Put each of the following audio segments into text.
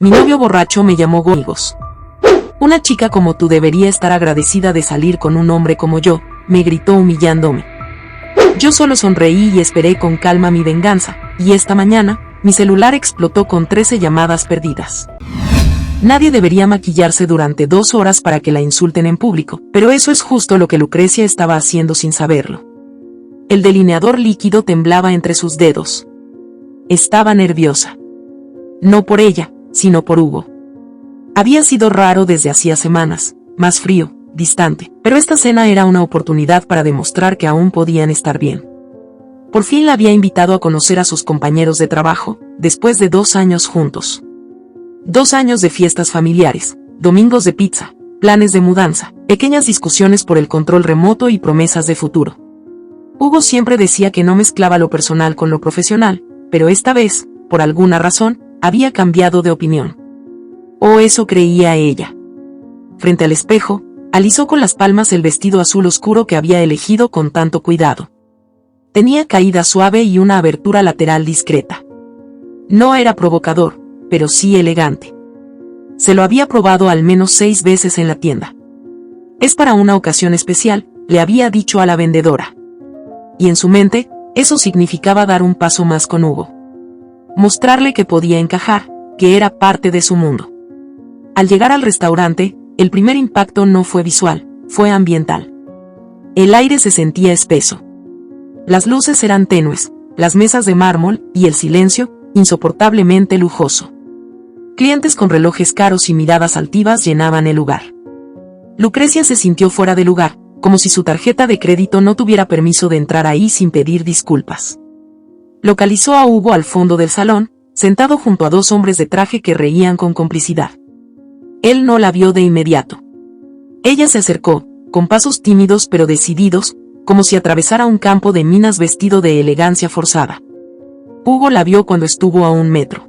Mi novio borracho me llamó amigos. Una chica como tú debería estar agradecida de salir con un hombre como yo, me gritó humillándome. Yo solo sonreí y esperé con calma mi venganza, y esta mañana, mi celular explotó con 13 llamadas perdidas. Nadie debería maquillarse durante 2 horas para que la insulten en público, pero eso es justo lo que Lucrecia estaba haciendo sin saberlo. El delineador líquido temblaba entre sus dedos. Estaba nerviosa. No por ella, sino por Hugo. Había sido raro desde hacía semanas, más frío, distante, pero esta cena era una oportunidad para demostrar que aún podían estar bien. Por fin la había invitado a conocer a sus compañeros de trabajo, después de 2 años juntos. 2 años de fiestas familiares, domingos de pizza, planes de mudanza, pequeñas discusiones por el control remoto y promesas de futuro. Hugo siempre decía que no mezclaba lo personal con lo profesional, pero esta vez, por alguna razón, había cambiado de opinión. O eso creía ella. Frente al espejo, alisó con las palmas el vestido azul oscuro que había elegido con tanto cuidado. Tenía caída suave y una abertura lateral discreta. No era provocador, pero sí elegante. Se lo había probado al menos 6 veces en la tienda. Es para una ocasión especial, le había dicho a la vendedora. Y en su mente, eso significaba dar un paso más con Hugo. Mostrarle que podía encajar, que era parte de su mundo. Al llegar al restaurante, el primer impacto no fue visual, fue ambiental. El aire se sentía espeso. Las luces eran tenues, las mesas de mármol, y el silencio, insoportablemente lujoso. Clientes con relojes caros y miradas altivas llenaban el lugar. Lucrecia se sintió fuera de lugar, como si su tarjeta de crédito no tuviera permiso de entrar ahí sin pedir disculpas. Localizó a Hugo al fondo del salón, sentado junto a 2 hombres de traje que reían con complicidad. Él no la vio de inmediato. Ella se acercó, con pasos tímidos pero decididos, como si atravesara un campo de minas vestido de elegancia forzada. Hugo la vio cuando estuvo a 1 metro.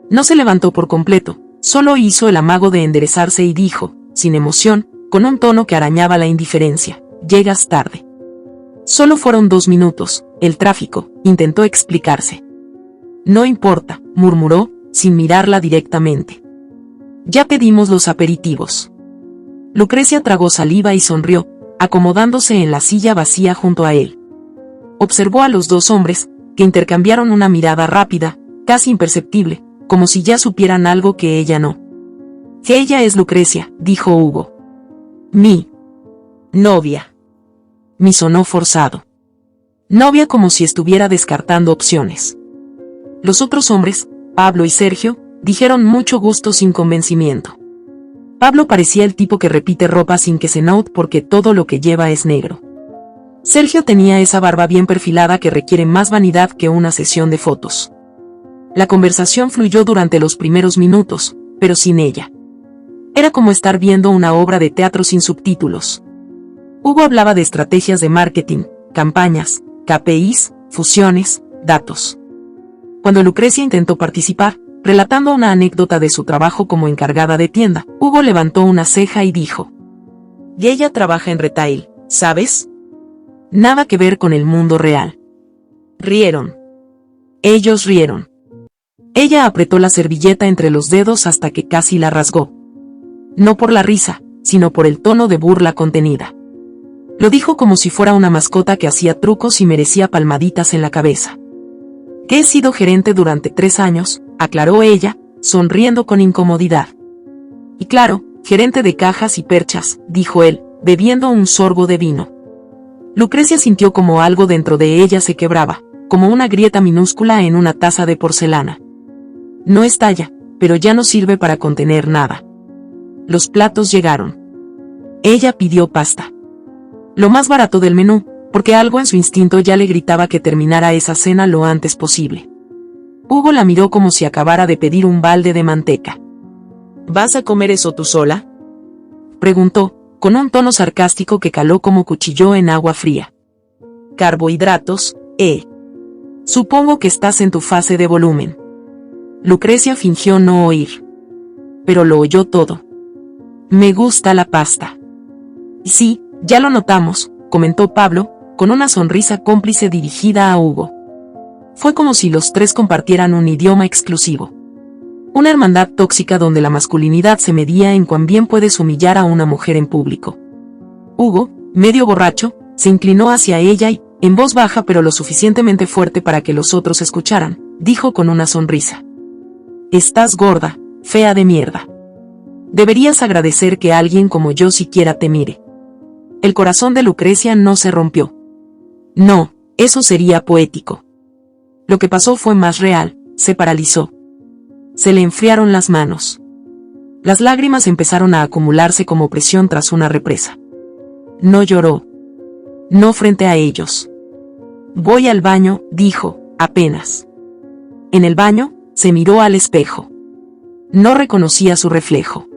No se levantó por completo, solo hizo el amago de enderezarse y dijo, sin emoción, con un tono que arañaba la indiferencia, «Llegas tarde». Solo fueron 2 minutos, el tráfico, intentó explicarse. «No importa», murmuró, sin mirarla directamente. «Ya pedimos los aperitivos». Lucrecia tragó saliva y sonrió, acomodándose en la silla vacía junto a él. Observó a los 2 hombres, que intercambiaron una mirada rápida, casi imperceptible, como si ya supieran algo que ella no. «Que ella es Lucrecia», dijo Hugo. «Mi novia». Mi sonó forzado. Novia, como si estuviera descartando opciones. Los otros hombres, Pablo y Sergio, dijeron mucho gusto sin convencimiento. Pablo parecía el tipo que repite ropa sin que se note porque todo lo que lleva es negro. Sergio tenía esa barba bien perfilada que requiere más vanidad que una sesión de fotos. La conversación fluyó durante los primeros minutos, pero sin ella. Era como estar viendo una obra de teatro sin subtítulos. Hugo hablaba de estrategias de marketing, campañas, KPIs, fusiones, datos. Cuando Lucrecia intentó participar, relatando una anécdota de su trabajo como encargada de tienda, Hugo levantó una ceja y dijo: «Y ella trabaja en retail, ¿sabes? Nada que ver con el mundo real». Rieron. Ellos rieron. Ella apretó la servilleta entre los dedos hasta que casi la rasgó. No por la risa, sino por el tono de burla contenida. Lo dijo como si fuera una mascota que hacía trucos y merecía palmaditas en la cabeza. «Que he sido gerente durante 3 años», aclaró ella, sonriendo con incomodidad. «Y claro, gerente de cajas y perchas», dijo él, bebiendo un sorbo de vino. Lucrecia sintió como algo dentro de ella se quebraba, como una grieta minúscula en una taza de porcelana. No estalla, pero ya no sirve para contener nada. Los platos llegaron. Ella pidió pasta. Lo más barato del menú, porque algo en su instinto ya le gritaba que terminara esa cena lo antes posible. Hugo la miró como si acabara de pedir un balde de manteca. «¿Vas a comer eso tú sola?», preguntó, con un tono sarcástico que caló como cuchillo en agua fría. «Carbohidratos, Supongo que estás en tu fase de volumen». Lucrecia fingió no oír. Pero lo oyó todo. «Me gusta la pasta». «Sí, ya lo notamos», comentó Pablo, con una sonrisa cómplice dirigida a Hugo. Fue como si los 3 compartieran un idioma exclusivo. Una hermandad tóxica donde la masculinidad se medía en cuán bien puedes humillar a una mujer en público. Hugo, medio borracho, se inclinó hacia ella y, en voz baja pero lo suficientemente fuerte para que los otros escucharan, dijo con una sonrisa: «Estás gorda, fea de mierda. Deberías agradecer que alguien como yo siquiera te mire». El corazón de Lucrecia no se rompió. No, eso sería poético. Lo que pasó fue más real, se paralizó. Se le enfriaron las manos. Las lágrimas empezaron a acumularse como presión tras una represa. No lloró. No frente a ellos. «Voy al baño», dijo, apenas. En el baño, se miró al espejo. No reconocía su reflejo.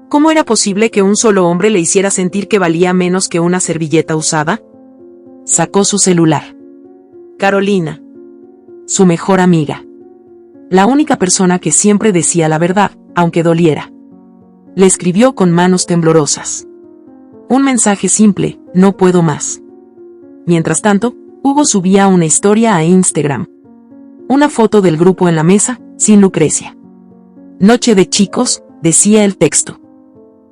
¿Cómo era posible que un solo hombre le hiciera sentir que valía menos que una servilleta usada? Sacó su celular. Carolina. Su mejor amiga. La única persona que siempre decía la verdad, aunque doliera. Le escribió con manos temblorosas. Un mensaje simple: «No puedo más». Mientras tanto, Hugo subía una historia a Instagram. Una foto del grupo en la mesa, sin Lucrecia. «Noche de chicos», decía el texto.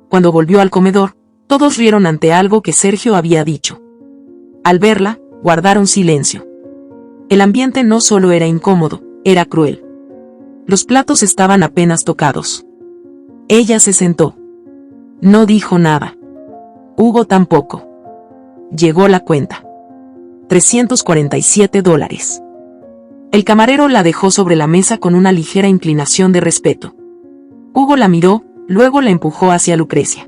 Cuando volvió al comedor, todos rieron ante algo que Sergio había dicho. Al verla, guardaron silencio. El ambiente no solo era incómodo, era cruel. Los platos estaban apenas tocados. Ella se sentó. No dijo nada. Hugo tampoco. Llegó la cuenta. $347. El camarero la dejó sobre la mesa con una ligera inclinación de respeto. Hugo la miró, luego la empujó hacia Lucrecia.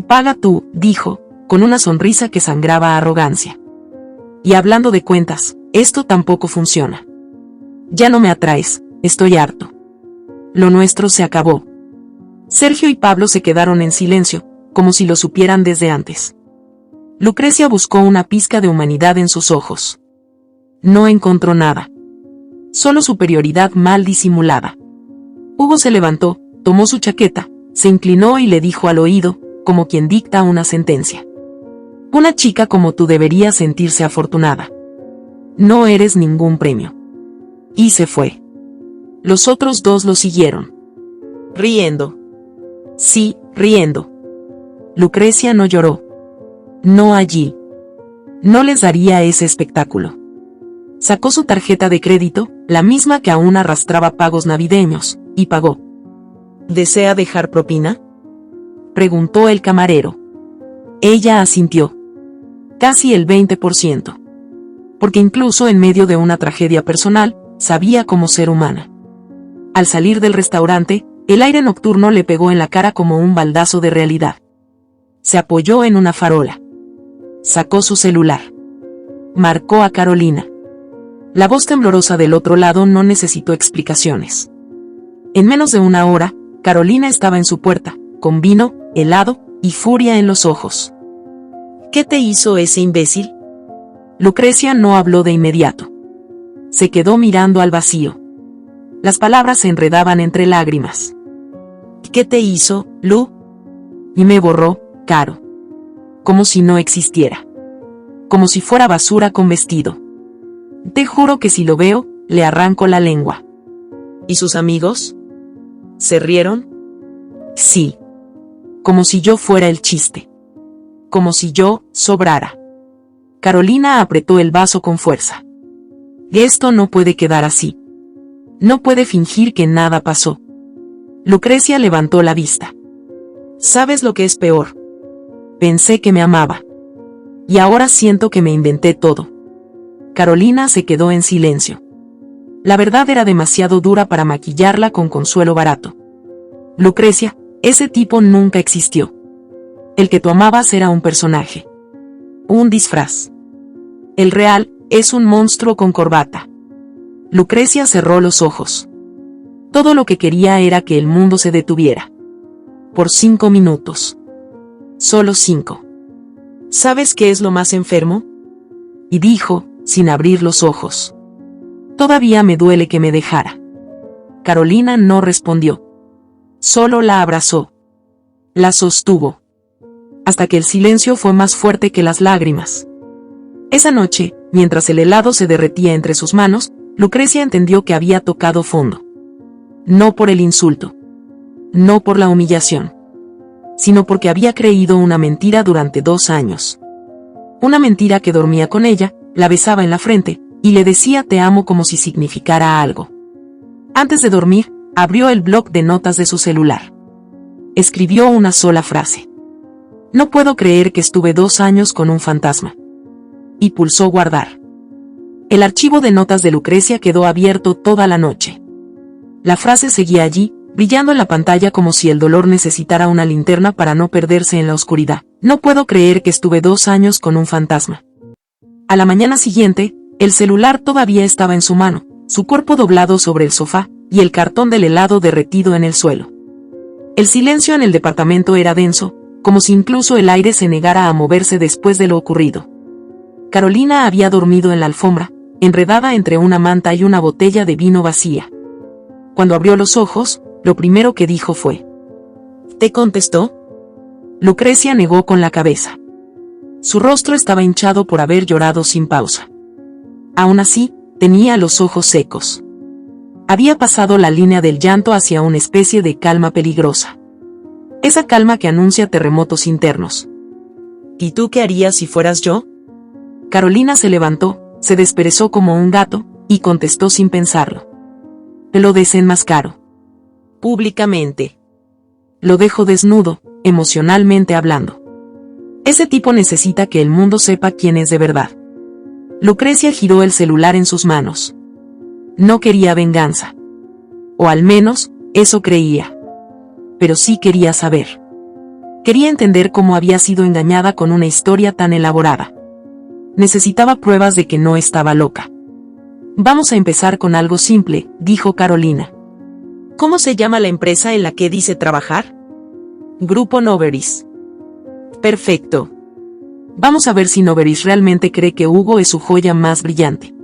«Paga tú», dijo, con una sonrisa que sangraba arrogancia. «Y hablando de cuentas, esto tampoco funciona. Ya no me atraes, estoy harto. Lo nuestro se acabó». Sergio y Pablo se quedaron en silencio, como si lo supieran desde antes. Lucrecia buscó una pizca de humanidad en sus ojos. No encontró nada. Solo superioridad mal disimulada. Hugo se levantó, tomó su chaqueta, se inclinó y le dijo al oído, como quien dicta una sentencia: «Una chica como tú debería sentirse afortunada. No eres ningún premio». Y se fue. Los otros dos lo siguieron. Riendo. Sí, riendo. Lucrecia no lloró. No allí. No les daría ese espectáculo. Sacó su tarjeta de crédito, la misma que aún arrastraba pagos navideños, y pagó. «¿Desea dejar propina?», preguntó el camarero. Ella asintió. Casi el 20%. Porque incluso en medio de una tragedia personal, sabía cómo ser humana. Al salir del restaurante, el aire nocturno le pegó en la cara como un baldazo de realidad. Se apoyó en una farola. Sacó su celular. Marcó a Carolina. La voz temblorosa del otro lado no necesitó explicaciones. En menos de una hora, Carolina estaba en su puerta, con vino, helado y furia en los ojos. «¿Qué te hizo ese imbécil?». Lucrecia no habló de inmediato. Se quedó mirando al vacío. Las palabras se enredaban entre lágrimas. «¿Qué te hizo, Lu?». Y me borró, Caro. Como si no existiera. Como si fuera basura con vestido. Te juro que si lo veo, le arranco la lengua. ¿Y sus amigos? ¿Se rieron? Sí. Como si yo fuera el chiste. Como si yo sobrara. Carolina apretó el vaso con fuerza. Esto no puede quedar así. No puede fingir que nada pasó. Lucrecia levantó la vista. ¿Sabes lo que es peor? Pensé que me amaba. Y ahora siento que me inventé todo. Carolina se quedó en silencio. La verdad era demasiado dura para maquillarla con consuelo barato. Lucrecia, ese tipo nunca existió. El que tú amabas era un personaje. Un disfraz. El real es un monstruo con corbata. Lucrecia cerró los ojos. Todo lo que quería era que el mundo se detuviera. Por 5 minutos. Solo 5. ¿Sabes qué es lo más enfermo? Y dijo, sin abrir los ojos. Todavía me duele que me dejara. Carolina no respondió. Solo la abrazó. La sostuvo. Hasta que el silencio fue más fuerte que las lágrimas. Esa noche, mientras el helado se derretía entre sus manos, Lucrecia entendió que había tocado fondo. No por el insulto. No por la humillación. Sino porque había creído una mentira durante 2 años. Una mentira que dormía con ella, la besaba en la frente, y le decía te amo como si significara algo. Antes de dormir, abrió el bloc de notas de su celular. Escribió una sola frase. No puedo creer que estuve 2 años con un fantasma. Y pulsó guardar. El archivo de notas de Lucrecia quedó abierto toda la noche. La frase seguía allí, brillando en la pantalla como si el dolor necesitara una linterna para no perderse en la oscuridad. No puedo creer que estuve 2 años con un fantasma. A la mañana siguiente, el celular todavía estaba en su mano, su cuerpo doblado sobre el sofá, y el cartón del helado derretido en el suelo. El silencio en el departamento era denso, como si incluso el aire se negara a moverse después de lo ocurrido. Carolina había dormido en la alfombra, enredada entre una manta y una botella de vino vacía. Cuando abrió los ojos, lo primero que dijo fue: ¿te contestó? Lucrecia negó con la cabeza. Su rostro estaba hinchado por haber llorado sin pausa. Aún así, tenía los ojos secos. Había pasado la línea del llanto hacia una especie de calma peligrosa. Esa calma que anuncia terremotos internos. ¿Y tú qué harías si fueras yo? Carolina se levantó, se desperezó como un gato, y contestó sin pensarlo. Lo desenmascaro. Públicamente. Lo dejo desnudo, emocionalmente hablando. Ese tipo necesita que el mundo sepa quién es de verdad. Lucrecia giró el celular en sus manos. No quería venganza. O al menos, eso creía. Pero sí quería saber. Quería entender cómo había sido engañada con una historia tan elaborada. Necesitaba pruebas de que no estaba loca. Vamos a empezar con algo simple, dijo Carolina. ¿Cómo se llama la empresa en la que dice trabajar? Grupo Noveris. Perfecto. Vamos a ver si Noveris realmente cree que Hugo es su joya más brillante.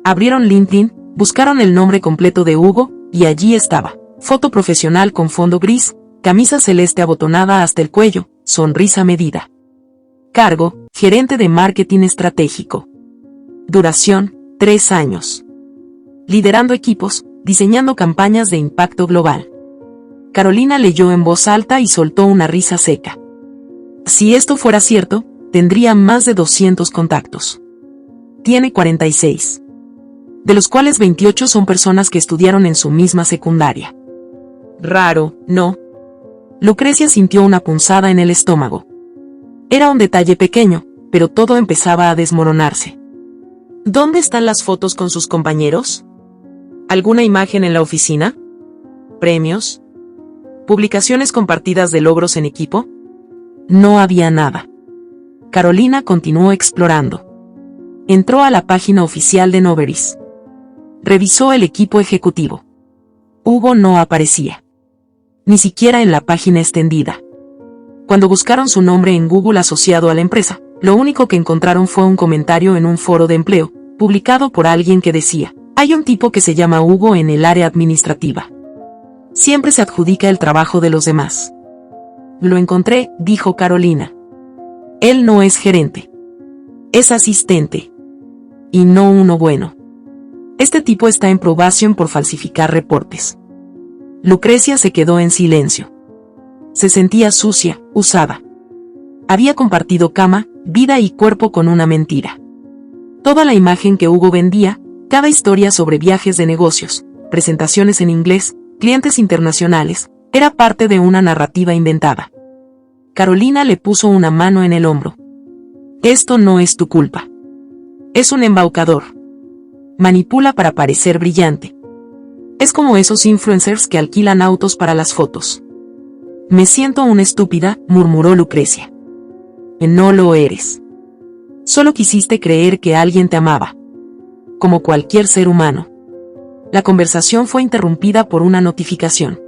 Abrieron LinkedIn, buscaron el nombre completo de Hugo, y allí estaba. Foto profesional con fondo gris, camisa celeste abotonada hasta el cuello, sonrisa medida. Cargo, gerente de marketing estratégico. Duración, 3 años. Liderando equipos, diseñando campañas de impacto global. Carolina leyó en voz alta y soltó una risa seca. Si esto fuera cierto, tendría más de 200 contactos. Tiene 46. De los cuales 28 son personas que estudiaron en su misma secundaria. Raro, ¿no? Lucrecia sintió una punzada en el estómago. Era un detalle pequeño, pero todo empezaba a desmoronarse. ¿Dónde están las fotos con sus compañeros? ¿Alguna imagen en la oficina? ¿Premios? ¿Publicaciones compartidas de logros en equipo? No había nada. Carolina continuó explorando. Entró a la página oficial de Noveris. Revisó el equipo ejecutivo. Hugo no aparecía. Ni siquiera en la página extendida. Cuando buscaron su nombre en Google asociado a la empresa, lo único que encontraron fue un comentario en un foro de empleo, publicado por alguien que decía: hay un tipo que se llama Hugo en el área administrativa. Siempre se adjudica el trabajo de los demás. Lo encontré, dijo Carolina. Él no es gerente. Es asistente. Y no uno bueno. Este tipo está en probación por falsificar reportes. Lucrecia se quedó en silencio. Se sentía sucia, usada. Había compartido cama, vida y cuerpo con una mentira. Toda la imagen que Hugo vendía, cada historia sobre viajes de negocios, presentaciones en inglés, clientes internacionales, era parte de una narrativa inventada. Carolina le puso una mano en el hombro. Esto no es tu culpa. Es un embaucador. Manipula para parecer brillante. Es como esos influencers que alquilan autos para las fotos. Me siento una estúpida, murmuró Lucrecia. No lo eres. Solo quisiste creer que alguien te amaba. Como cualquier ser humano. La conversación fue interrumpida por una notificación.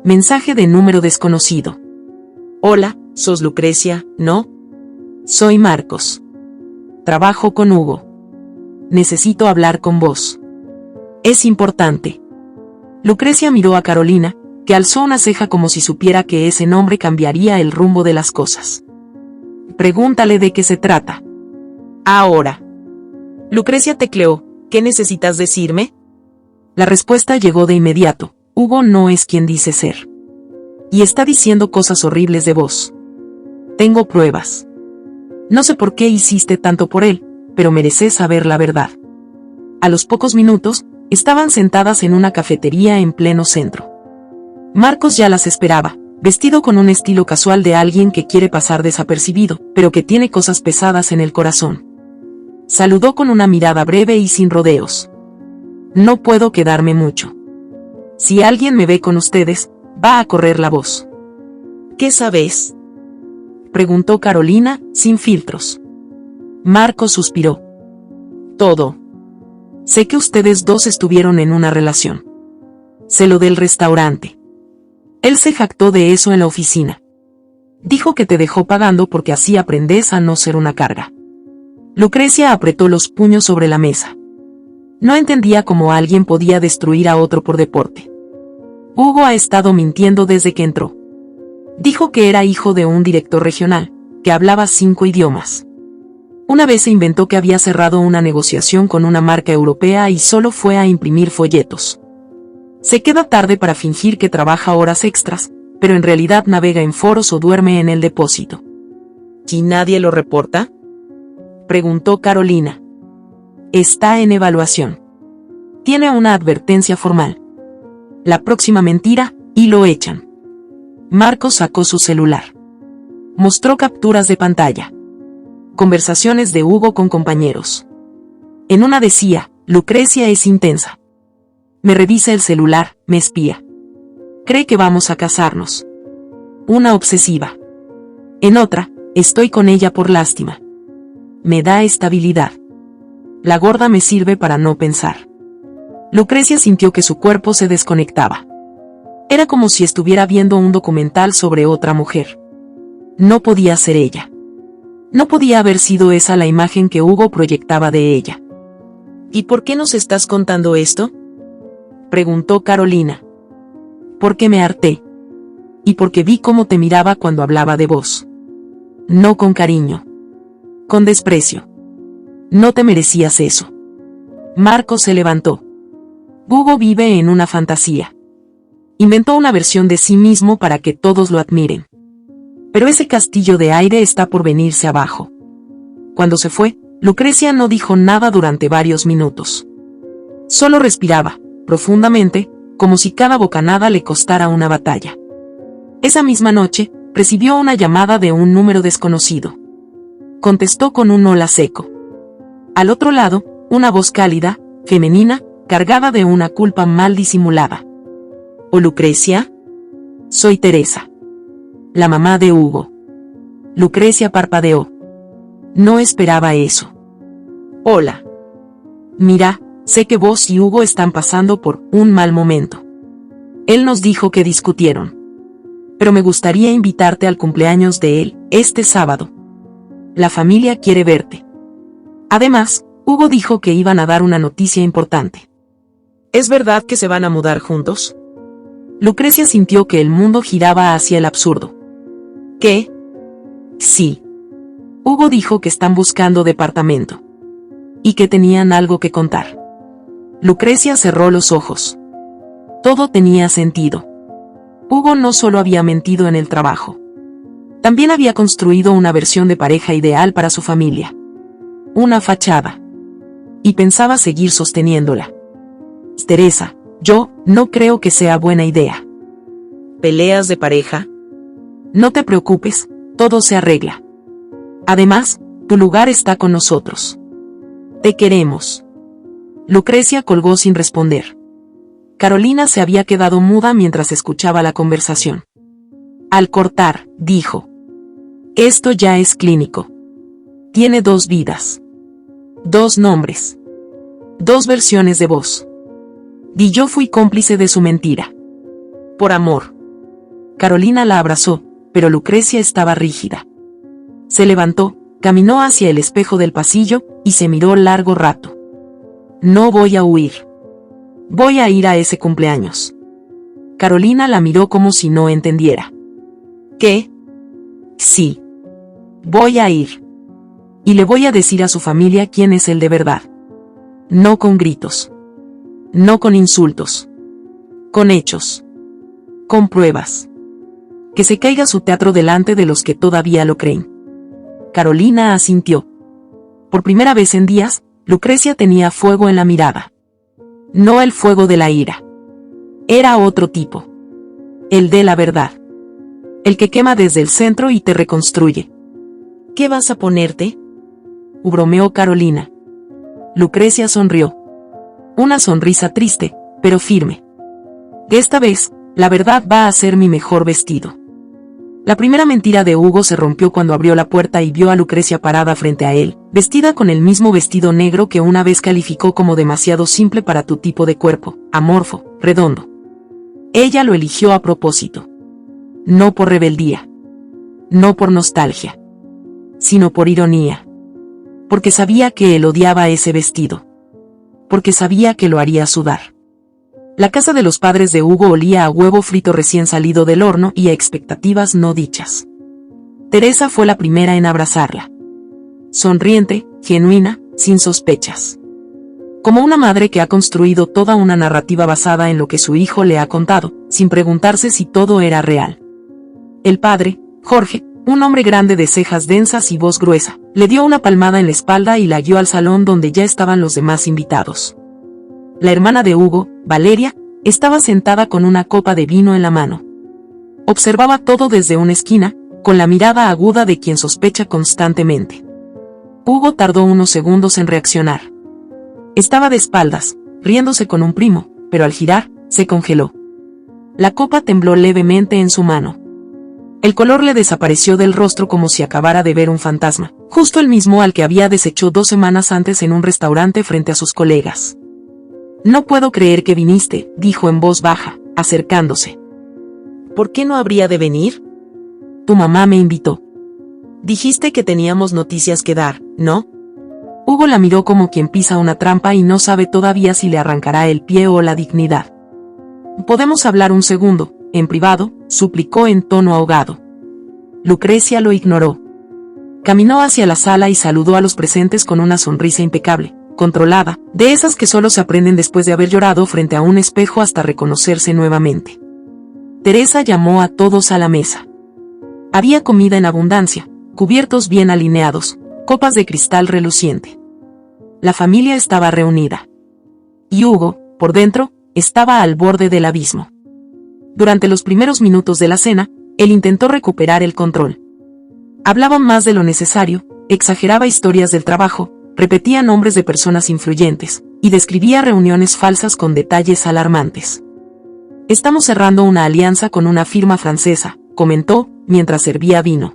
Mensaje de número desconocido. Hola, ¿sos Lucrecia, no? Soy Marcos. Trabajo con Hugo. Necesito hablar con vos. Es importante. Lucrecia miró a Carolina, que alzó una ceja como si supiera que ese nombre cambiaría el rumbo de las cosas. Pregúntale de qué se trata. Ahora. Lucrecia tecleó: ¿qué necesitas decirme? La respuesta llegó de inmediato: Hugo no es quien dice ser. Y está diciendo cosas horribles de vos. Tengo pruebas. No sé por qué hiciste tanto por él, pero mereces saber la verdad. A los pocos minutos, estaban sentadas en una cafetería en pleno centro. Marcos ya las esperaba, vestido con un estilo casual de alguien que quiere pasar desapercibido, pero que tiene cosas pesadas en el corazón. Saludó con una mirada breve y sin rodeos. No puedo quedarme mucho. Si alguien me ve con ustedes, va a correr la voz. ¿Qué sabes?, preguntó Carolina, sin filtros. Marcos suspiró. Todo. Sé que ustedes dos estuvieron en una relación. Sé lo del restaurante. Él se jactó de eso en la oficina. Dijo que te dejó pagando porque así aprendes a no ser una carga. Lucrecia apretó los puños sobre la mesa. No entendía cómo alguien podía destruir a otro por deporte. Hugo ha estado mintiendo desde que entró. Dijo que era hijo de un director regional, que hablaba 5 idiomas. Una vez se inventó que había cerrado una negociación con una marca europea y solo fue a imprimir folletos. Se queda tarde para fingir que trabaja horas extras, pero en realidad navega en foros o duerme en el depósito. ¿Y nadie lo reporta?, preguntó Carolina. Está en evaluación. Tiene una advertencia formal. La próxima mentira, y lo echan. Marcos sacó su celular. Mostró capturas de pantalla. Conversaciones de Hugo con compañeros. En una decía, Lucrecia es intensa. Me revisa el celular, me espía. Cree que vamos a casarnos. Una obsesiva. En otra, estoy con ella por lástima. Me da estabilidad. La gorda me sirve para no pensar. Lucrecia sintió que su cuerpo se desconectaba. Era como si estuviera viendo un documental sobre otra mujer. No podía ser ella. No podía haber sido esa la imagen que Hugo proyectaba de ella. ¿Y por qué nos estás contando esto?, preguntó Carolina. Porque me harté. Y porque vi cómo te miraba cuando hablaba de vos. No con cariño. Con desprecio. No te merecías eso. Marcos se levantó. Hugo vive en una fantasía. Inventó una versión de sí mismo para que todos lo admiren. Pero ese castillo de aire está por venirse abajo. Cuando se fue, Lucrecia no dijo nada durante varios minutos. Solo respiraba, profundamente, como si cada bocanada le costara una batalla. Esa misma noche, recibió una llamada de un número desconocido. Contestó con un hola seco. Al otro lado, una voz cálida, femenina, cargada de una culpa mal disimulada. ¿O Lucrecia? Soy Teresa. La mamá de Hugo. Lucrecia parpadeó. No esperaba eso. Hola. Mira, sé que vos y Hugo están pasando por un mal momento. Él nos dijo que discutieron. Pero me gustaría invitarte al cumpleaños de él, este sábado. La familia quiere verte. Además, Hugo dijo que iban a dar una noticia importante. ¿Es verdad que se van a mudar juntos? Lucrecia sintió que el mundo giraba hacia el absurdo. ¿Qué? Sí. Hugo dijo que están buscando departamento. Y que tenían algo que contar. Lucrecia cerró los ojos. Todo tenía sentido. Hugo no solo había mentido en el trabajo. También había construido una versión de pareja ideal para su familia. Una fachada. Y pensaba seguir sosteniéndola. Teresa, yo no creo que sea buena idea. ¿Peleas de pareja? No te preocupes, todo se arregla. Además, tu lugar está con nosotros. Te queremos. Lucrecia colgó sin responder. Carolina se había quedado muda mientras escuchaba la conversación. Al cortar, dijo: esto ya es clínico. Tiene 2 vidas. 2 nombres. 2 versiones de vos. Y yo fui cómplice de su mentira. Por amor. Carolina la abrazó, pero Lucrecia estaba rígida. Se levantó, caminó hacia el espejo del pasillo, y se miró largo rato. No voy a huir. Voy a ir a ese cumpleaños. Carolina la miró como si no entendiera. ¿Qué? Sí. Voy a ir. Y le voy a decir a su familia quién es él de verdad. No con gritos. No con insultos. Con hechos. Con pruebas. Que se caiga su teatro delante de los que todavía lo creen. Carolina asintió. Por primera vez en días, Lucrecia tenía fuego en la mirada. No el fuego de la ira. Era otro tipo. El de la verdad. El que quema desde el centro y te reconstruye. ¿Qué vas a ponerte? Bromeó Carolina. Lucrecia sonrió. Una sonrisa triste, pero firme. Esta vez, la verdad va a ser mi mejor vestido. La primera mentira de Hugo se rompió cuando abrió la puerta y vio a Lucrecia parada frente a él, vestida con el mismo vestido negro que una vez calificó como demasiado simple para tu tipo de cuerpo, amorfo, redondo. Ella lo eligió a propósito. No por rebeldía. No por nostalgia. Sino por ironía. Porque sabía que él odiaba ese vestido. Porque sabía que lo haría sudar. La casa de los padres de Hugo olía a huevo frito recién salido del horno y a expectativas no dichas. Teresa fue la primera en abrazarla. Sonriente, genuina, sin sospechas. Como una madre que ha construido toda una narrativa basada en lo que su hijo le ha contado, sin preguntarse si todo era real. El padre, Jorge, un hombre grande de cejas densas y voz gruesa, le dio una palmada en la espalda y la guió al salón donde ya estaban los demás invitados. La hermana de Hugo, Valeria, estaba sentada con una copa de vino en la mano. Observaba todo desde una esquina, con la mirada aguda de quien sospecha constantemente. Hugo tardó unos segundos en reaccionar. Estaba de espaldas, riéndose con un primo, pero al girar, se congeló. La copa tembló levemente en su mano. El color le desapareció del rostro como si acabara de ver un fantasma, justo el mismo al que había deshecho 2 semanas antes en un restaurante frente a sus colegas. No puedo creer que viniste, dijo en voz baja, acercándose. ¿Por qué no habría de venir? Tu mamá me invitó. Dijiste que teníamos noticias que dar, ¿no? Hugo la miró como quien pisa una trampa y no sabe todavía si le arrancará el pie o la dignidad. ¿Podemos hablar un segundo, en privado?, suplicó en tono ahogado. Lucrecia lo ignoró. Caminó hacia la sala y saludó a los presentes con una sonrisa impecable, controlada, de esas que solo se aprenden después de haber llorado frente a un espejo hasta reconocerse nuevamente. Teresa llamó a todos a la mesa. Había comida en abundancia, cubiertos bien alineados, copas de cristal reluciente. La familia estaba reunida. Y Hugo, por dentro, estaba al borde del abismo. Durante los primeros minutos de la cena, él intentó recuperar el control. Hablaba más de lo necesario, exageraba historias del trabajo, repetía nombres de personas influyentes, y describía reuniones falsas con detalles alarmantes. Estamos cerrando una alianza con una firma francesa, comentó, mientras servía vino.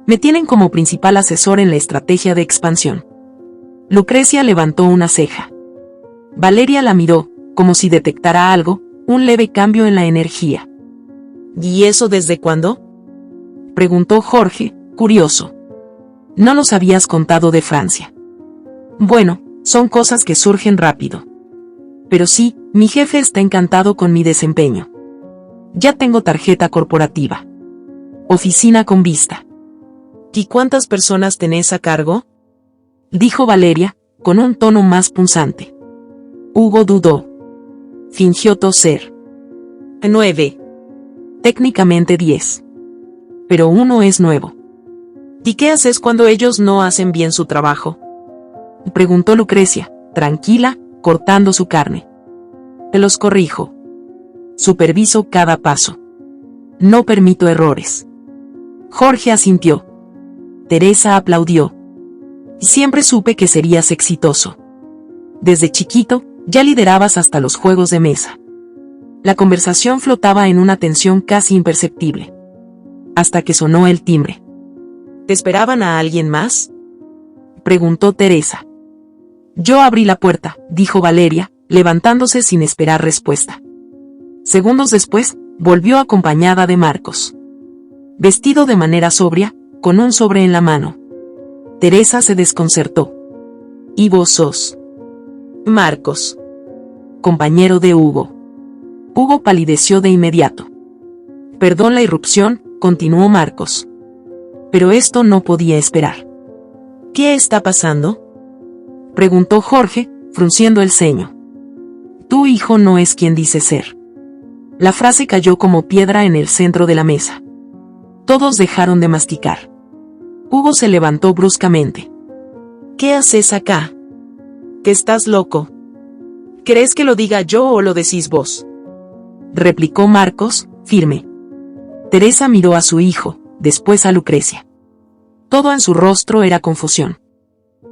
Me tienen como principal asesor en la estrategia de expansión. Lucrecia levantó una ceja. Valeria la miró, como si detectara algo, un leve cambio en la energía. ¿Y eso desde cuándo?, preguntó Jorge, curioso. No nos habías contado de Francia. Bueno, son cosas que surgen rápido. Pero sí, mi jefe está encantado con mi desempeño. Ya tengo tarjeta corporativa. Oficina con vista. ¿Y cuántas personas tenés a cargo?, dijo Valeria, con un tono más punzante. Hugo dudó. Fingió toser. 9. Técnicamente 10. Pero uno es nuevo. ¿Y qué haces cuando ellos no hacen bien su trabajo?, preguntó Lucrecia, tranquila, cortando su carne. Te los corrijo. Superviso cada paso. No permito errores. Jorge asintió. Teresa aplaudió. Siempre supe que serías exitoso. Desde chiquito, ya liderabas hasta los juegos de mesa. La conversación flotaba en una tensión casi imperceptible. Hasta que sonó el timbre. ¿Te esperaban a alguien más?, preguntó Teresa. Yo abrí la puerta, dijo Valeria, levantándose sin esperar respuesta. Segundos después, volvió acompañada de Marcos. Vestido de manera sobria, con un sobre en la mano. Teresa se desconcertó. ¿Y vos sos Marcos, compañero de Hugo? Hugo palideció de inmediato. Perdón la irrupción, continuó Marcos. Pero esto no podía esperar. ¿Qué está pasando?, preguntó Jorge, frunciendo el ceño. Tu hijo no es quien dice ser. La frase cayó como piedra en el centro de la mesa. Todos dejaron de masticar. Hugo se levantó bruscamente. ¿Qué haces acá? ¿Que estás loco? ¿Querés que lo diga yo o lo decís vos? Replicó Marcos, firme. Teresa miró a su hijo, después a Lucrecia. Todo en su rostro era confusión.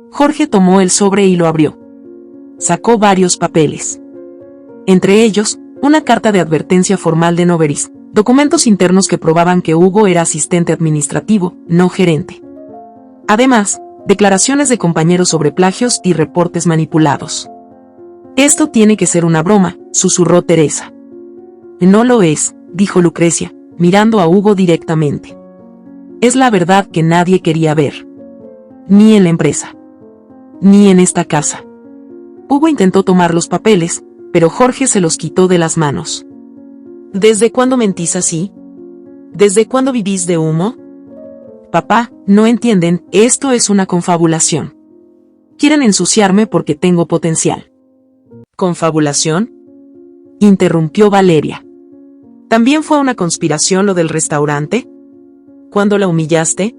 Jorge tomó el sobre y lo abrió. Sacó varios papeles. Entre ellos, una carta de advertencia formal de Noveris, documentos internos que probaban que Hugo era asistente administrativo, no gerente. Además, declaraciones de compañeros sobre plagios y reportes manipulados. Esto tiene que ser una broma, susurró Teresa. No lo es, dijo Lucrecia, mirando a Hugo directamente. Es la verdad que nadie quería ver. Ni en la empresa. Ni en esta casa. Hugo intentó tomar los papeles, pero Jorge se los quitó de las manos. ¿Desde cuándo mentís así? ¿Desde cuándo vivís de humo? Papá, no entienden, esto es una confabulación. Quieren ensuciarme porque tengo potencial. ¿Confabulación? Interrumpió Valeria. ¿También fue una conspiración lo del restaurante? ¿Cuándo la humillaste?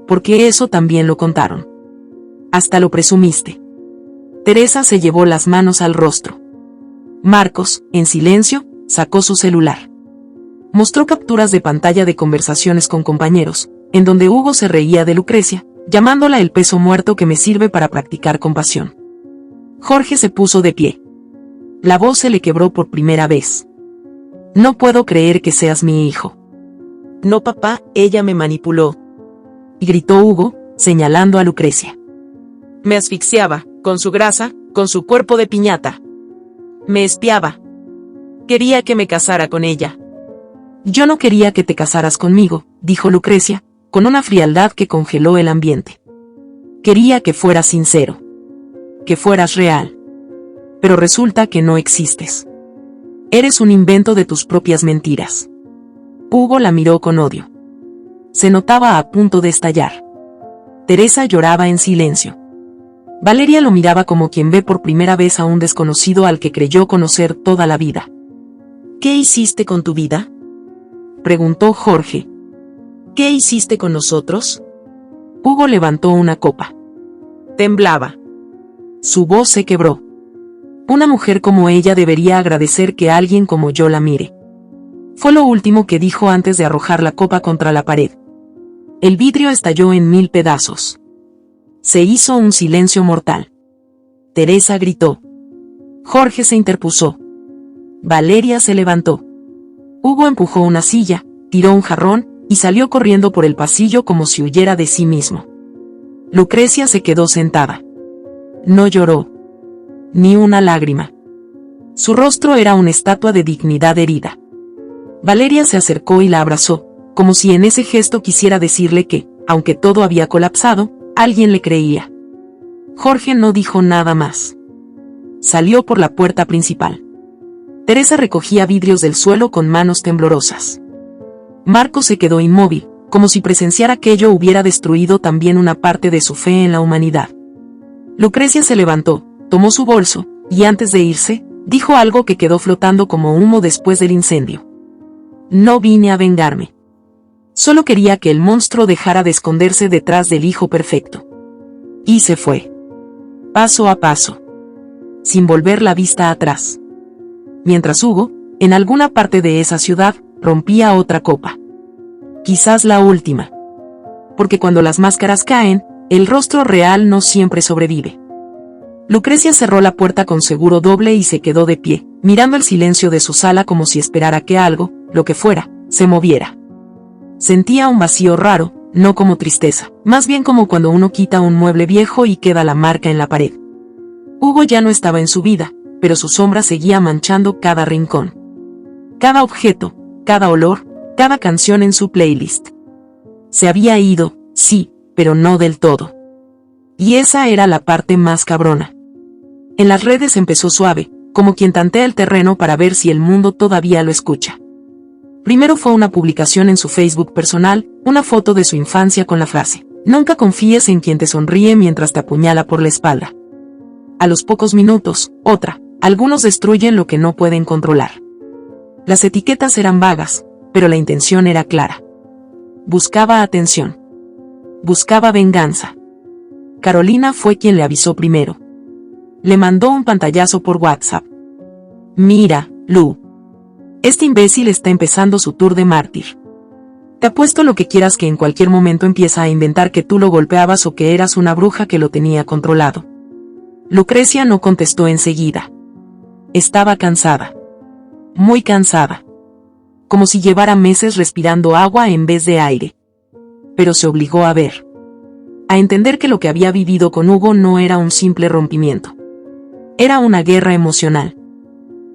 Porque eso también lo contaron. Hasta lo presumiste. Teresa se llevó las manos al rostro. Marcos, en silencio, sacó su celular. Mostró capturas de pantalla de conversaciones con compañeros, en donde Hugo se reía de Lucrecia, llamándola el peso muerto que me sirve para practicar compasión. Jorge se puso de pie. La voz se le quebró por primera vez. No puedo creer que seas mi hijo. No, papá, ella me manipuló. Y gritó Hugo, señalando a Lucrecia. Me asfixiaba, con su grasa, con su cuerpo de piñata. Me espiaba. Quería que me casara con ella. Yo no quería que te casaras conmigo, dijo Lucrecia, con una frialdad que congeló el ambiente. Quería que fueras sincero. Que fueras real. Pero resulta que no existes. Eres un invento de tus propias mentiras. Hugo la miró con odio. Se notaba a punto de estallar. Teresa lloraba en silencio. Valeria lo miraba como quien ve por primera vez a un desconocido al que creyó conocer toda la vida. ¿Qué hiciste con tu vida? Preguntó Jorge. ¿Qué hiciste con nosotros? Hugo levantó una copa. Temblaba. Su voz se quebró. Una mujer como ella debería agradecer que alguien como yo la mire. Fue lo último que dijo antes de arrojar la copa contra la pared. El vidrio estalló en 1000 pedazos. Se hizo un silencio mortal. Teresa gritó. Jorge se interpuso. Valeria se levantó. Hugo empujó una silla, tiró un jarrón, y salió corriendo por el pasillo como si huyera de sí mismo. Lucrecia se quedó sentada. No lloró. Ni una lágrima. Su rostro era una estatua de dignidad herida. Valeria se acercó y la abrazó, como si en ese gesto quisiera decirle que, aunque todo había colapsado, alguien le creía. Jorge no dijo nada más. Salió por la puerta principal. Teresa recogía vidrios del suelo con manos temblorosas. Marco se quedó inmóvil, como si presenciar aquello hubiera destruido también una parte de su fe en la humanidad. Lucrecia se levantó, tomó su bolso, y antes de irse, dijo algo que quedó flotando como humo después del incendio. No vine a vengarme. Solo quería que el monstruo dejara de esconderse detrás del hijo perfecto. Y se fue. Paso a paso. Sin volver la vista atrás. Mientras Hugo, en alguna parte de esa ciudad, rompía otra copa. Quizás la última. Porque cuando las máscaras caen, el rostro real no siempre sobrevive. Lucrecia cerró la puerta con seguro doble y se quedó de pie, mirando el silencio de su sala como si esperara que algo, lo que fuera, se moviera. Sentía un vacío raro, no como tristeza, más bien como cuando uno quita un mueble viejo y queda la marca en la pared. Hugo ya no estaba en su vida, pero su sombra seguía manchando cada rincón. Cada objeto, cada olor, cada canción en su playlist. Se había ido, sí, pero no del todo. Y esa era la parte más cabrona. En las redes empezó suave, como quien tantea el terreno para ver si el mundo todavía lo escucha. Primero fue una publicación en su Facebook personal, una foto de su infancia con la frase, nunca confíes en quien te sonríe mientras te apuñala por la espalda. A los pocos minutos, otra, algunos destruyen lo que no pueden controlar. Las etiquetas eran vagas, pero la intención era clara. Buscaba atención. Buscaba venganza. Carolina fue quien le avisó primero. Le mandó un pantallazo por WhatsApp. Mira, Lu. Este imbécil está empezando su tour de mártir. Te apuesto lo que quieras que en cualquier momento empieza a inventar que tú lo golpeabas o que eras una bruja que lo tenía controlado. Lucrecia no contestó enseguida. Estaba cansada. Muy cansada. Como si llevara meses respirando agua en vez de aire. Pero se obligó a ver. A entender que lo que había vivido con Hugo no era un simple rompimiento. Era una guerra emocional.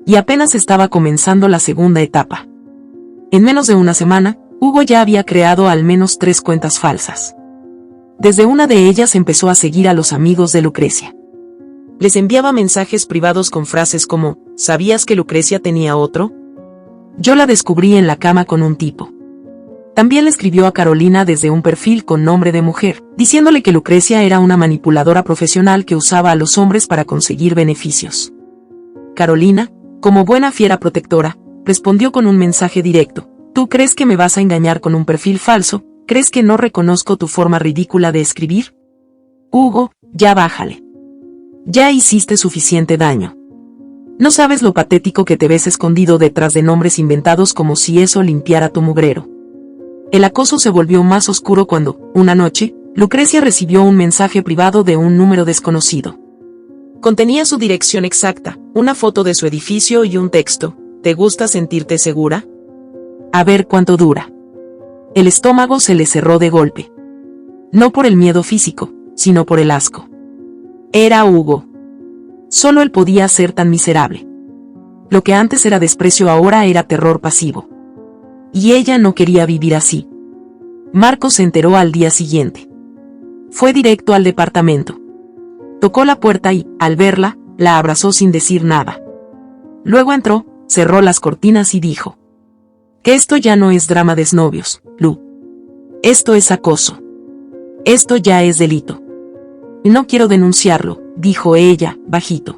Y apenas estaba comenzando la segunda etapa. En menos de una semana, Hugo ya había creado al menos 3 cuentas falsas. Desde una de ellas empezó a seguir a los amigos de Lucrecia. Les enviaba mensajes privados con frases como, ¿sabías que Lucrecia tenía otro? Yo la descubrí en la cama con un tipo. También le escribió a Carolina desde un perfil con nombre de mujer, diciéndole que Lucrecia era una manipuladora profesional que usaba a los hombres para conseguir beneficios. Carolina, como buena fiera protectora, respondió con un mensaje directo. ¿Tú crees que me vas a engañar con un perfil falso? ¿Crees que no reconozco tu forma ridícula de escribir? Hugo, ya bájale. Ya hiciste suficiente daño. No sabes lo patético que te ves escondido detrás de nombres inventados como si eso limpiara tu mugrero. El acoso se volvió más oscuro cuando, una noche, Lucrecia recibió un mensaje privado de un número desconocido. Contenía su dirección exacta, una foto de su edificio y un texto. ¿Te gusta sentirte segura? A ver cuánto dura. El estómago se le cerró de golpe. No por el miedo físico, sino por el asco. Era Hugo. Solo él podía ser tan miserable. Lo que antes era desprecio ahora era terror pasivo. Y ella no quería vivir así. Marcos se enteró al día siguiente. Fue directo al departamento. Tocó la puerta y, al verla, la abrazó sin decir nada. Luego entró, cerró las cortinas y dijo: que esto ya no es drama de exnovios, Lu. Esto es acoso. Esto ya es delito. No quiero denunciarlo, dijo ella, bajito.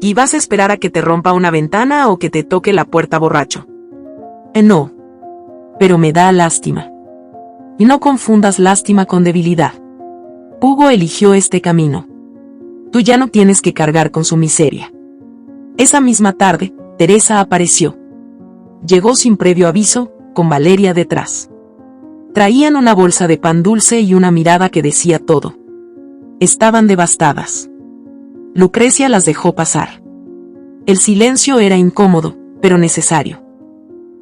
¿Y vas a esperar a que te rompa una ventana o que te toque la puerta borracho? No. Pero me da lástima. Y no confundas lástima con debilidad. Hugo eligió este camino. Tú ya no tienes que cargar con su miseria. Esa misma tarde, Teresa apareció. Llegó sin previo aviso, con Valeria detrás. Traían una bolsa de pan dulce y una mirada que decía todo. Estaban devastadas. Lucrecia las dejó pasar. El silencio era incómodo, pero necesario.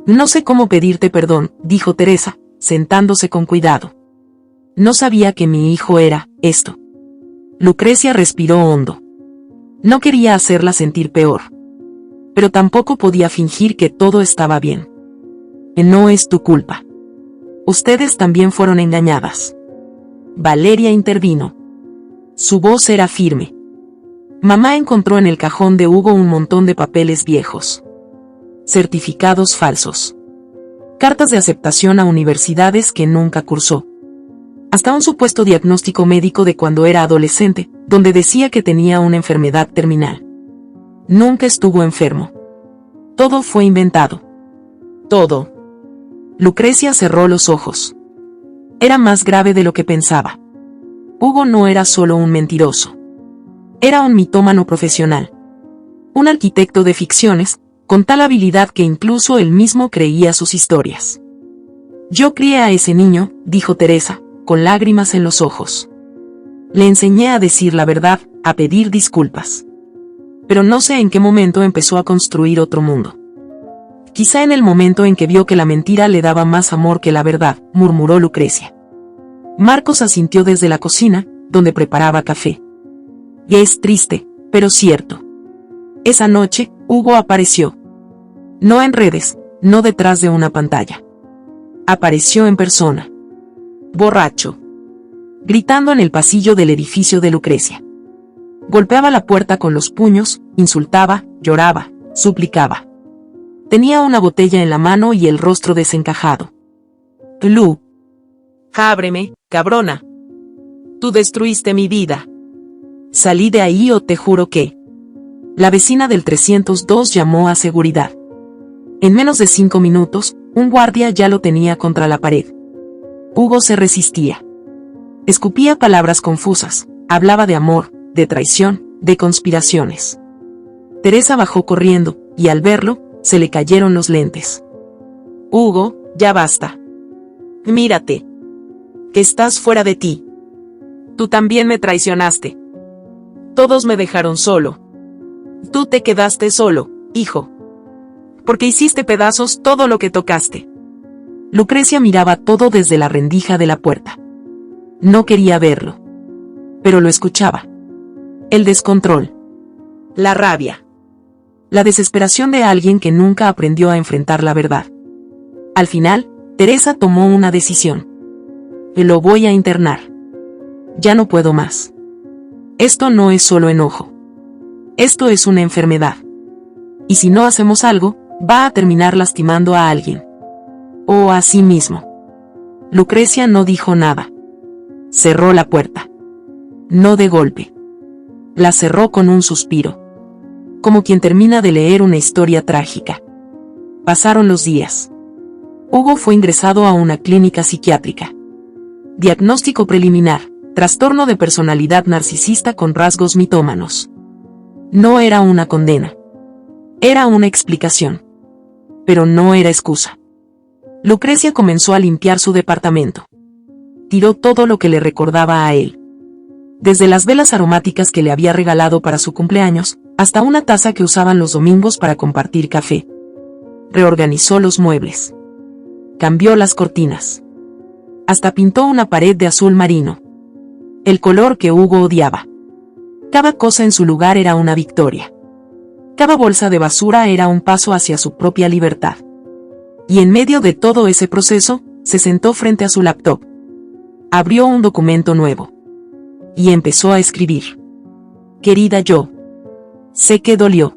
No sé cómo pedirte perdón, dijo Teresa, sentándose con cuidado. No sabía que mi hijo era esto. Lucrecia respiró hondo. No quería hacerla sentir peor. Pero tampoco podía fingir que todo estaba bien. No es tu culpa. Ustedes también fueron engañadas. Valeria intervino. Su voz era firme. Mamá encontró en el cajón de Hugo un montón de papeles viejos. Certificados falsos. Cartas de aceptación a universidades que nunca cursó. Hasta un supuesto diagnóstico médico de cuando era adolescente, donde decía que tenía una enfermedad terminal. Nunca estuvo enfermo. Todo fue inventado. Todo. Lucrecia cerró los ojos. Era más grave de lo que pensaba. Hugo no era solo un mentiroso. Era un mitómano profesional. Un arquitecto de ficciones, con tal habilidad que incluso él mismo creía sus historias. Yo crié a ese niño, dijo Teresa, con lágrimas en los ojos. Le enseñé a decir la verdad, a pedir disculpas. Pero no sé en qué momento empezó a construir otro mundo. Quizá en el momento en que vio que la mentira le daba más amor que la verdad, murmuró Lucrecia. Marcos asintió desde la cocina, donde preparaba café. Y es triste, pero cierto. Esa noche, Hugo apareció. No en redes, no detrás de una pantalla. Apareció en persona. Borracho. Gritando en el pasillo del edificio de Lucrecia. Golpeaba la puerta con los puños, insultaba, lloraba, suplicaba. Tenía una botella en la mano y el rostro desencajado. Lu. Ábreme, cabrona. Tú destruiste mi vida. Salí de ahí o te juro que... La vecina del 302 llamó a seguridad. En menos de 5 minutos, un guardia ya lo tenía contra la pared. Hugo se resistía. Escupía palabras confusas, hablaba de amor, de traición, de conspiraciones. Teresa bajó corriendo, y al verlo, se le cayeron los lentes. Hugo, ya basta. Mírate. Que estás fuera de ti. Tú también me traicionaste. Todos me dejaron solo. Tú te quedaste solo, hijo. Porque hiciste pedazos todo lo que tocaste. Lucrecia miraba todo desde la rendija de la puerta. No quería verlo. Pero lo escuchaba. El descontrol. La rabia. La desesperación de alguien que nunca aprendió a enfrentar la verdad. Al final, Teresa tomó una decisión. Lo voy a internar. Ya no puedo más. Esto no es solo enojo. Esto es una enfermedad. Y si no hacemos algo, va a terminar lastimando a alguien. O a sí mismo. Lucrecia no dijo nada. Cerró la puerta. No de golpe. La cerró con un suspiro. Como quien termina de leer una historia trágica. Pasaron los días. Hugo fue ingresado a una clínica psiquiátrica. Diagnóstico preliminar: trastorno de personalidad narcisista con rasgos mitómanos. No era una condena. Era una explicación. Pero no era excusa. Lucrecia comenzó a limpiar su departamento. Tiró todo lo que le recordaba a él. Desde las velas aromáticas que le había regalado para su cumpleaños, hasta una taza que usaban los domingos para compartir café. Reorganizó los muebles. Cambió las cortinas. Hasta pintó una pared de azul marino. El color que Hugo odiaba. Cada cosa en su lugar era una victoria. Cada bolsa de basura era un paso hacia su propia libertad. Y en medio de todo ese proceso, se sentó frente a su laptop. Abrió un documento nuevo. Y empezó a escribir. Querida yo. Sé que dolió.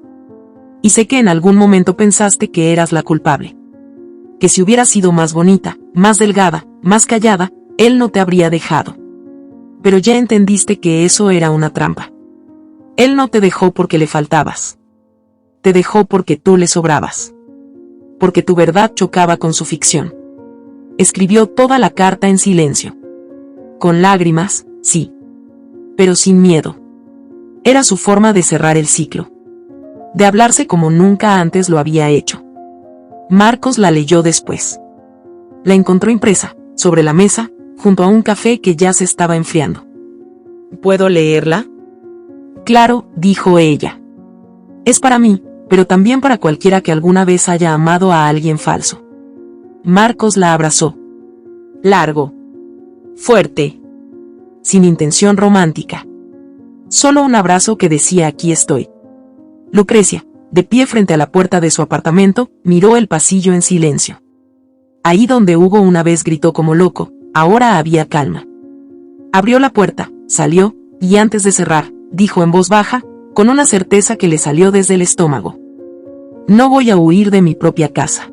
Y sé que en algún momento pensaste que eras la culpable. Que si hubieras sido más bonita, más delgada, más callada, él no te habría dejado. Pero ya entendiste que eso era una trampa. Él no te dejó porque le faltabas. Te dejó porque tú le sobrabas. Porque tu verdad chocaba con su ficción. Escribió toda la carta en silencio. Con lágrimas, sí. Pero sin miedo. Era su forma de cerrar el ciclo. De hablarse como nunca antes lo había hecho. Marcos la leyó después. La encontró impresa, sobre la mesa, junto a un café que ya se estaba enfriando. ¿Puedo leerla? Claro, dijo ella. Es para mí, pero también para cualquiera que alguna vez haya amado a alguien falso. Marcos la abrazó. Largo. Fuerte. Sin intención romántica. Solo un abrazo que decía aquí estoy. Lucrecia, de pie frente a la puerta de su apartamento, miró el pasillo en silencio. Ahí donde Hugo una vez gritó como loco, ahora había calma. Abrió la puerta, salió, y antes de cerrar, dijo en voz baja, con una certeza que le salió desde el estómago. No voy a huir de mi propia casa.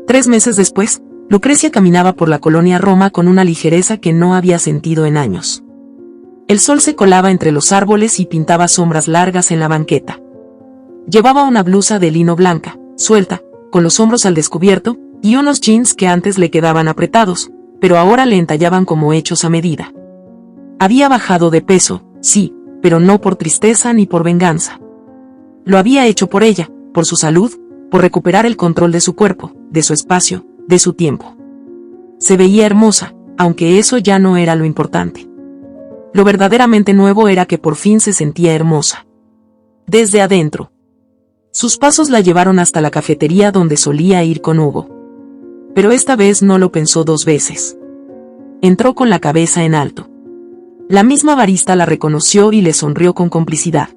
3 meses después, Lucrecia caminaba por la colonia Roma con una ligereza que no había sentido en años. El sol se colaba entre los árboles y pintaba sombras largas en la banqueta. Llevaba una blusa de lino blanca, suelta, con los hombros al descubierto, y unos jeans que antes le quedaban apretados, pero ahora le entallaban como hechos a medida. Había bajado de peso, sí, pero no por tristeza ni por venganza. Lo había hecho por ella, por su salud, por recuperar el control de su cuerpo, de su espacio, de su tiempo. Se veía hermosa, aunque eso ya no era lo importante. Lo verdaderamente nuevo era que por fin se sentía hermosa. Desde adentro. Sus pasos la llevaron hasta la cafetería donde solía ir con Hugo. Pero esta vez no lo pensó 2 veces. Entró con la cabeza en alto. La misma barista la reconoció y le sonrió con complicidad.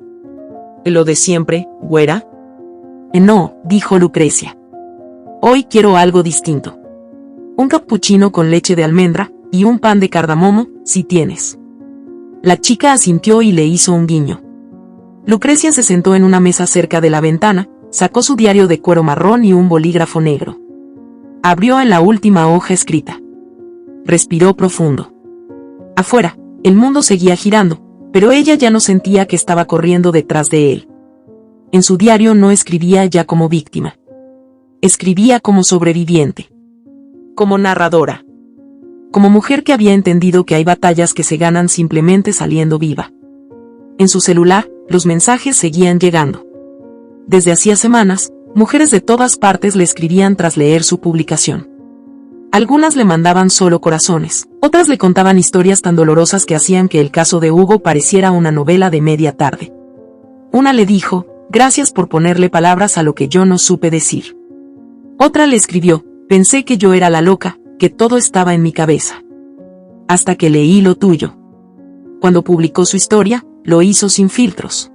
¿Lo de siempre, güera? No, dijo Lucrecia. Hoy quiero algo distinto. Un cappuccino con leche de almendra, y un pan de cardamomo, si tienes. La chica asintió y le hizo un guiño. Lucrecia se sentó en una mesa cerca de la ventana, sacó su diario de cuero marrón y un bolígrafo negro. Abrió en la última hoja escrita. Respiró profundo. Afuera, el mundo seguía girando, pero ella ya no sentía que estaba corriendo detrás de él. En su diario no escribía ya como víctima. Escribía como sobreviviente, como narradora, como mujer que había entendido que hay batallas que se ganan simplemente saliendo viva. En su celular, los mensajes seguían llegando. Desde hacía semanas, mujeres de todas partes le escribían tras leer su publicación. Algunas le mandaban solo corazones, otras le contaban historias tan dolorosas que hacían que el caso de Hugo pareciera una novela de media tarde. Una le dijo, gracias por ponerle palabras a lo que yo no supe decir. Otra le escribió, pensé que yo era la loca, que todo estaba en mi cabeza. Hasta que leí lo tuyo. Cuando publicó su historia, lo hizo sin filtros.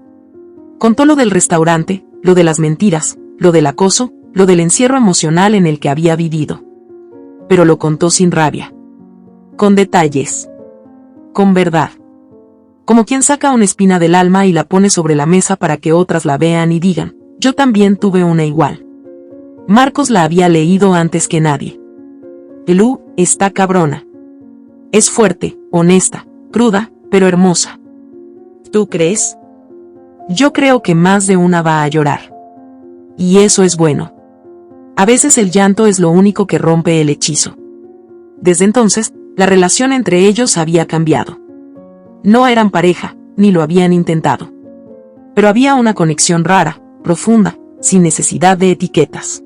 Contó lo del restaurante, lo de las mentiras, lo del acoso, lo del encierro emocional en el que había vivido. Pero lo contó sin rabia. Con detalles. Con verdad. Como quien saca una espina del alma y la pone sobre la mesa para que otras la vean y digan, yo también tuve una igual. Marcos la había leído antes que nadie. Lu está cabrona. Es fuerte, honesta, cruda, pero hermosa. ¿Tú crees? Yo creo que más de una va a llorar. Y eso es bueno. A veces el llanto es lo único que rompe el hechizo. Desde entonces, la relación entre ellos había cambiado. No eran pareja, ni lo habían intentado. Pero había una conexión rara, profunda, sin necesidad de etiquetas.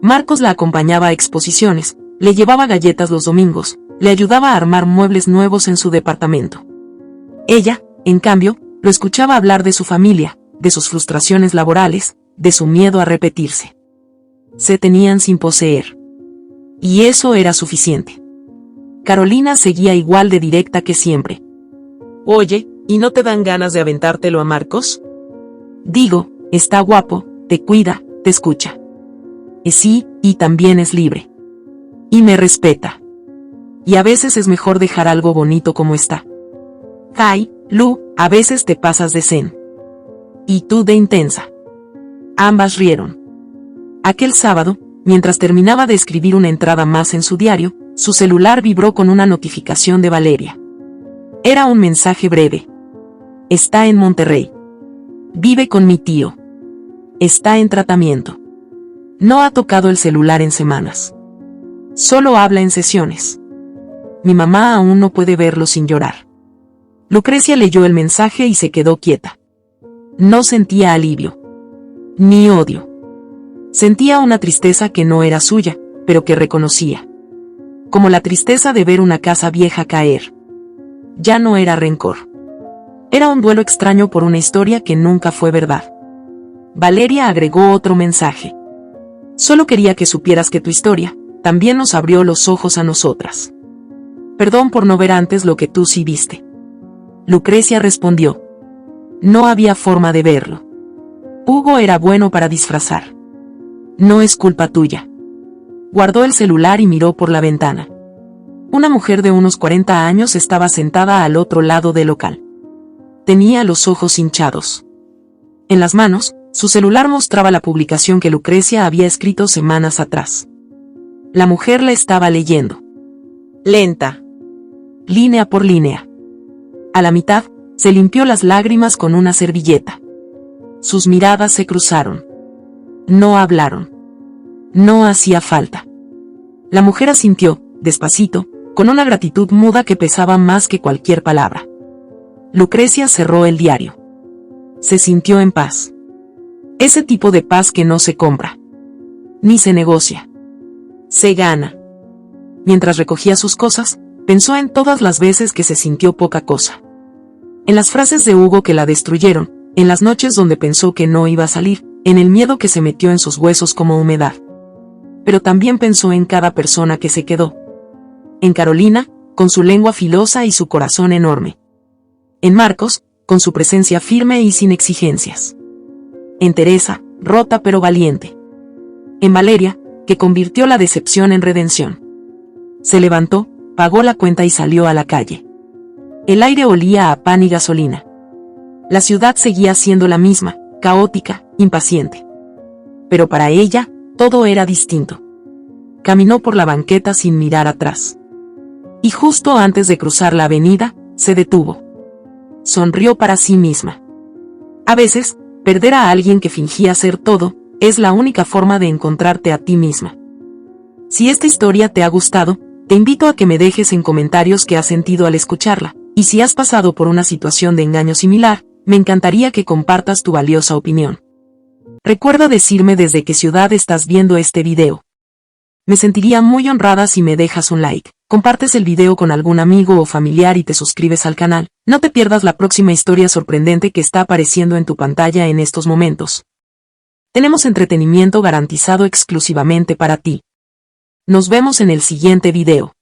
Marcos la acompañaba a exposiciones, le llevaba galletas los domingos, le ayudaba a armar muebles nuevos en su departamento. Ella, en cambio, lo escuchaba hablar de su familia, de sus frustraciones laborales, de su miedo a repetirse. Se tenían sin poseer. Y eso era suficiente. Carolina seguía igual de directa que siempre. Oye, ¿y no te dan ganas de aventártelo a Marcos? Digo, está guapo, te cuida, te escucha. Sí, y también es libre. Y me respeta. Y a veces es mejor dejar algo bonito como está. Ay, Lu, a veces te pasas de zen. Y tú de intensa. Ambas rieron. Aquel sábado, mientras terminaba de escribir una entrada más en su diario, su celular vibró con una notificación de Valeria. Era un mensaje breve. Está en Monterrey. Vive con mi tío. Está en tratamiento. No ha tocado el celular en semanas. Solo habla en sesiones. Mi mamá aún no puede verlo sin llorar. Lucrecia leyó el mensaje y se quedó quieta. No sentía alivio. Ni odio. Sentía una tristeza que no era suya, pero que reconocía. Como la tristeza de ver una casa vieja caer. Ya no era rencor. Era un duelo extraño por una historia que nunca fue verdad. Valeria agregó otro mensaje. Solo quería que supieras que tu historia también nos abrió los ojos a nosotras. Perdón por no ver antes lo que tú sí viste. Lucrecia respondió. No había forma de verlo. Hugo era bueno para disfrazar. No es culpa tuya. Guardó el celular y miró por la ventana. Una mujer de unos 40 años estaba sentada al otro lado del local. Tenía los ojos hinchados. En las manos, su celular mostraba la publicación que Lucrecia había escrito semanas atrás. La mujer la estaba leyendo. Lenta. Línea por línea. A la mitad, se limpió las lágrimas con una servilleta. Sus miradas se cruzaron. No hablaron. No hacía falta. La mujer asintió, despacito, con una gratitud muda que pesaba más que cualquier palabra. Lucrecia cerró el diario. Se sintió en paz. Ese tipo de paz que no se compra. Ni se negocia. Se gana. Mientras recogía sus cosas, pensó en todas las veces que se sintió poca cosa. En las frases de Hugo que la destruyeron, en las noches donde pensó que no iba a salir, en el miedo que se metió en sus huesos como humedad. Pero también pensó en cada persona que se quedó. En Carolina, con su lengua filosa y su corazón enorme. En Marcos, con su presencia firme y sin exigencias. En Teresa, rota pero valiente. En Valeria, que convirtió la decepción en redención. Se levantó, pagó la cuenta y salió a la calle. El aire olía a pan y gasolina. La ciudad seguía siendo la misma, caótica, impaciente. Pero para ella, todo era distinto. Caminó por la banqueta sin mirar atrás. Y justo antes de cruzar la avenida, se detuvo. Sonrió para sí misma. A veces, perder a alguien que fingía ser todo, es la única forma de encontrarte a ti misma. Si esta historia te ha gustado, te invito a que me dejes en comentarios qué has sentido al escucharla, y si has pasado por una situación de engaño similar, me encantaría que compartas tu valiosa opinión. Recuerda decirme desde qué ciudad estás viendo este video. Me sentiría muy honrada si me dejas un like, compartes el video con algún amigo o familiar y te suscribes al canal. No te pierdas la próxima historia sorprendente que está apareciendo en tu pantalla en estos momentos. Tenemos entretenimiento garantizado exclusivamente para ti. Nos vemos en el siguiente video.